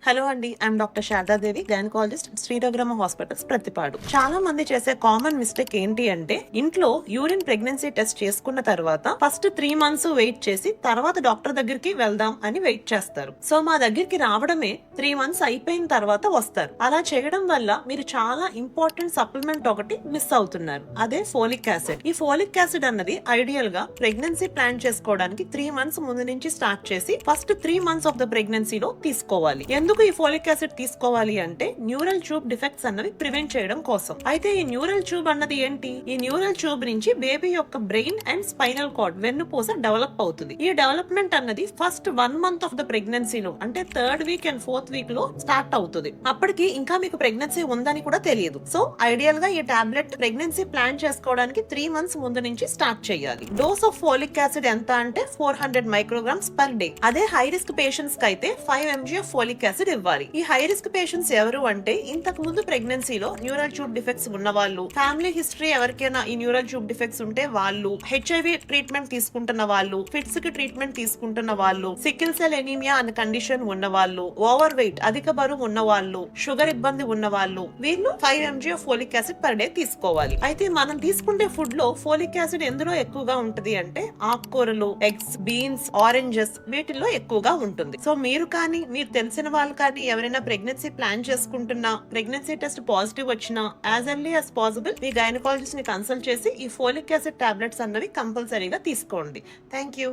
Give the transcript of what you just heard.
Hello అండి, I'm doctor Sharada Devi, gynaecologist, శ్రీరగ్రమ hospitals, Prathipadu. చాలా మంది చేసే కామన్ మిస్టేక్ ఏంటి అంటే, ఇంట్లో యూరిన్ ప్రెగ్నెన్సీ టెస్ట్ చేసుకున్న తర్వాత ఫస్ట్ 3 months వెయిట్ చేసి తర్వాత డాక్టర్ దగ్గరికి వెళ్దాం అని వెయిట్ చేస్తారు. సో మా దగ్గరికి రావడమే 3 months అయిపోయిన తర్వాత వస్తారు. అలా చేయడం వల్ల మీరు చాలా ఇంపార్టెంట్ సప్లిమెంట్ ఒకటి మిస్ అవుతున్నారు. అదే ఫోలిక్ యాసిడ్. ఈ ఫోలిక్ యాసిడ్ అన్నది ఐడియల్ గా ప్రెగ్నెన్సీ ప్లాన్ చేసుకోవడానికి 3 months ముందు నుంచి స్టార్ట్ చేసి ఫస్ట్ 3 months ఆఫ్ ద ప్రెగ్నెన్సీలో తీసుకోవాలి. ఎందుకు ఈ ఫోలిక్ యాసిడ్ తీసుకోవాలి అంటే, న్యూరల్ ట్యూబ్ డిఫెక్ట్స్ అన్నవి ప్రివెంట్ చేయడం కోసం. అయితే ఈ న్యూరల్ ట్యూబ్ అన్నది ఏంటి? ఈ న్యూరల్ ట్యూబ్ నుంచి బేబీ యొక్క బ్రెయిన్ అండ్ స్పైనల్ కార్డ్ వెన్నుపూస డెవలప్ అవుతుంది. ఈ డెవలప్మెంట్ అన్నది ఫస్ట్ 1 month ఆఫ్ ద ప్రెగ్నెన్సీలో, అంటే 3rd week and 4th week లో స్టార్ట్ అవుతుంది. అప్పటికి ఇంకా మీకు ప్రెగ్నెన్సీ ఉందని కూడా తెలియదు. సో ఐడియల్ గా ఈ టాబ్లెట్ ప్రెగ్నెన్సీ ప్లాన్ చేసుకోవడానికి 3 months ముందు నుంచి స్టార్ట్ చేయాలి. డోస్ ఆఫ్ ఫోలిక్ యాసిడ్ ఎంత అంటే 400 micrograms పర్ డే. అదే హై రిస్క్ పేషెంట్స్ కి అయితే 5 mg ఆఫ్ ఫోలిక్ యాసిడ్ ఇవ్వాలి. ఈ హై రిస్క్ పేషెంట్స్ ఎవరు అంటే, ఇంతకు ముందు ప్రెగ్నెన్సీలో న్యూరల్ ట్యూబ్ డిఫెక్ట్స్ ఉన్న వాళ్ళు, ఫ్యామిలీ హిస్టరీ ఎవరికైనా ఈ న్యూరల్ ట్యూబ్ డిఫెక్ట్స్ ఉంటే వాళ్ళు, హెచ్ఐవి ట్రీట్మెంట్ తీసుకుంటున్న వాళ్ళు, ఫిట్స్ కి ట్రీట్మెంట్ తీసుకుంటున్న వాళ్ళు, సికిల్ సెల్ ఎనీమియా అనే కండిషన్ ఉన్న వాళ్ళు, ఓవర్ వెయిట్ అధిక బరువు ఉన్న వాళ్ళు, షుగర్ ఇబ్బంది ఉన్న వాళ్ళు, వీళ్ళు 5 mg of folic acid per day తీసుకోవాలి. అయితే మనం తీసుకుంటే ఫుడ్ లో ఫోలిక్ యాసిడ్ ఎందులో ఎక్కువగా ఉంటది అంటే, ఆకుకూరలు, ఎగ్స్, బీన్స్, ఆరెంజెస్, వీటిల్లో ఎక్కువగా ఉంటుంది. సో మీరు కానీ, మీరు తెలిసిన వాళ్ళు కానీ ఎవరైనా ప్రెగ్నెన్సీ ప్లాన్ చేసుకుంటున్నా, ప్రెగ్నెన్సీ టెస్ట్ పాజిటివ్ వచ్చినా, యాజ్ ఎర్లీ యాజ్ పాసిబుల్ మీ గైనకాలజిస్ట్ ని కన్సల్ట్ చేసి ఈ ఫోలిక్ యాసిడ్ టాబ్లెట్స్ అన్నవి కంపల్సరీగా తీసుకోండి. Thank you.